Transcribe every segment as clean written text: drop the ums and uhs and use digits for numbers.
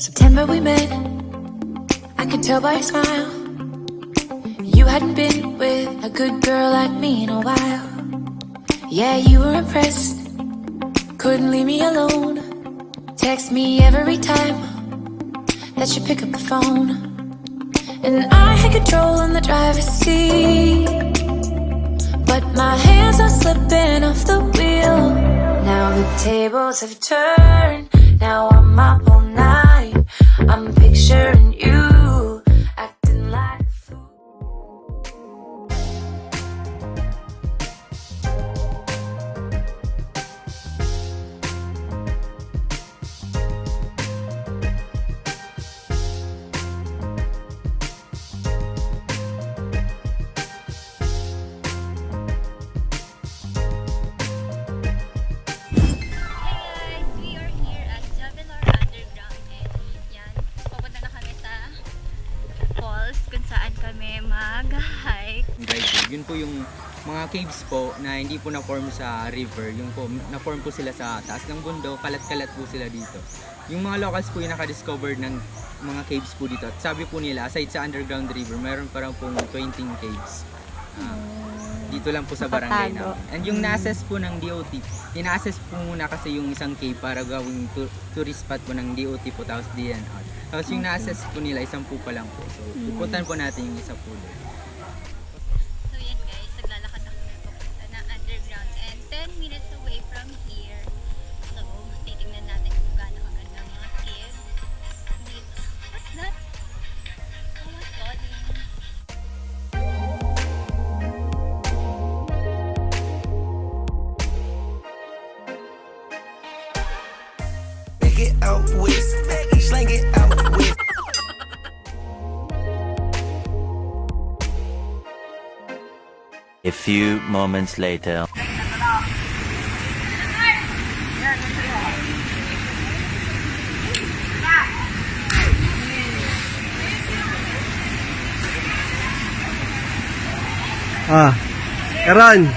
September we met, I could tell by your smile. You hadn't been with a good girl like me in a while. Yeah, you were impressed, couldn't leave me alone. Text me every time that you pick up the phone. And I had control on the driver's seat, but my hands are slipping off the wheel. Now the tables have turned, now I'm up all night. I'm picturing you acting like a fool. Yun po yung mga caves po na hindi po na-form sa river. Yung po, na-form po sila sa taas ng bundok, kalat-kalat po sila dito. Yung mga locals po yung naka-discover ng mga caves po dito. At sabi po nila, aside sa underground river, mayroon parang pong 20 caves. Dito lang po sa barangay namin. And yung na-assess po ng DOT, ina-assess po muna kasi yung isang cave para gawing tourist spot po ng DOT po, tapos DNR. Tapos yung na-assess po nila, isang po pa lang po. So, pupuntahan po natin yung isa po doon. Out with, slang it out with. A few moments later. Karan.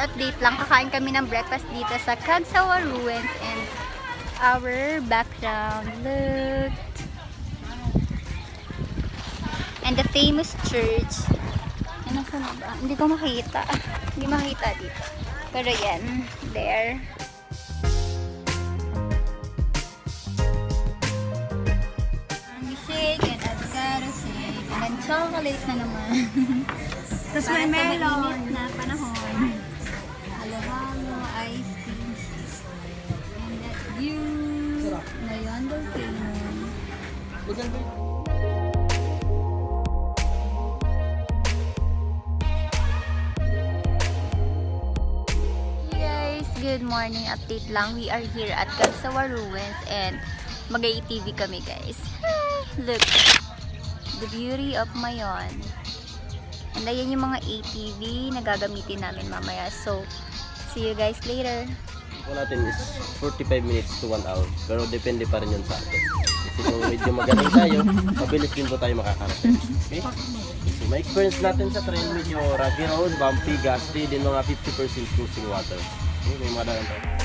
Update lang, kakain kami ng breakfast dito sa CAGSAWA ruins, and our background, look, and the famous church. Ano sa ba? Hindi ko makita, hindi makita dito, pero yan, there. Shake and avocado shake, and then chocolate na naman. Tapos may melon na panahon. Halo-halo, ice cream. And that view, Mayon Volcano. Hey guys, good morning. Update lang. We are here at CAGSAWA ruins and mag-ATV kami guys. Look, the beauty of Mayon. And ayan yung mga ATV na gagamitin namin mamaya. So, see you guys later. Po natin is 45 minutes to 1 hour. Pero depende pa rin yun sa atin. Kasi kung medyo magaling tayo, mabilis din po tayo makakarating. Okay? So, may experience natin sa trail, medyo rocky road, bumpy, gusty, din mga 50% cruising water. Okay? May madalang tayo.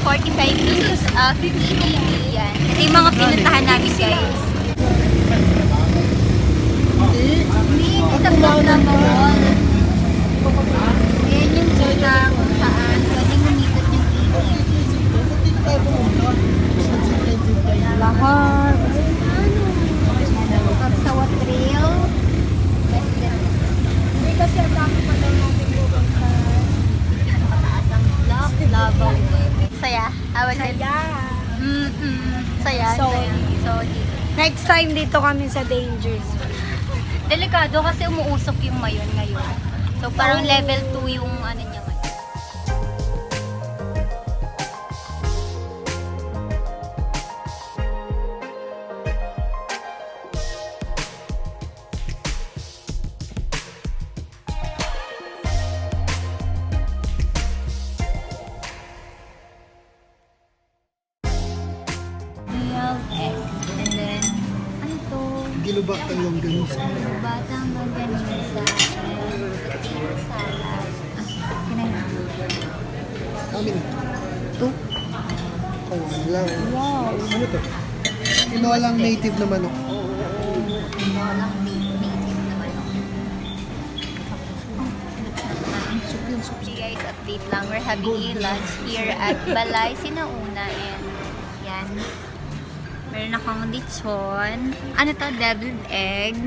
45 minutes of ATV yan. Ito yung mga pinuntahan namin guys. Ito vlog na mall. Ayan yung kita kung saan pwedeng umikot yung ATV. Lahar. CAGSAWA Trail. Hindi kasi ang dami pa daw natin pupunta. Mataas ang block, lava wave. Saya? Saya. Saya. Solid. Next time dito kami sa Dangerzone. Delikado kasi umuusok yung Mayon ngayon. So parang level 2 yung ano niya ngayon. We have egg. And then, ano to? Ginubatang longganisa. Batang longganisa and potato salad. Kinain. Kami na. Ito? Oh, lang. Wow! Ano to? Inolang native na manok. Walang native naman. Okay guys, update lang. We're having a lunch here at Balay Sinauna and yan. Meron akong lechon. Ano to? Deviled egg.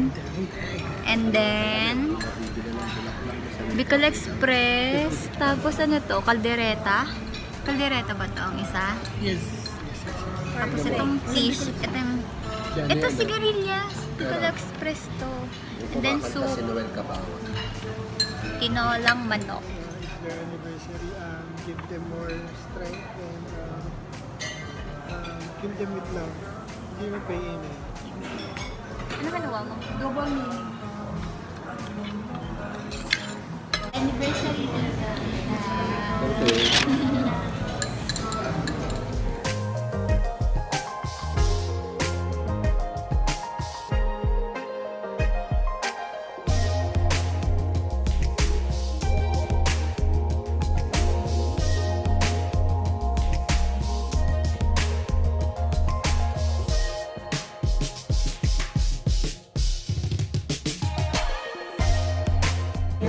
And then Bicol Express. Tapos ano to? Caldereta. Caldereta ba to ang isa? Yes. Tapos itong fish. Ito sigarilyas. Bicol Express to. And then soup. Tinolang manok. Their anniversary, give them more strength and kill them with love. Hindi mo pain eh. Ano ka nawa mo? Double meaning. Anniversary dito.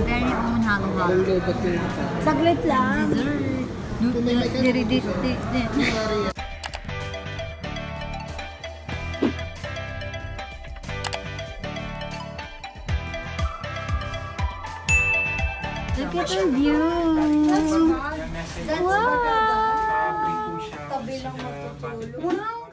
Very own halo-halo. Saglit lang. Look at the view. Wow! Tabi lang matutulog. Wow!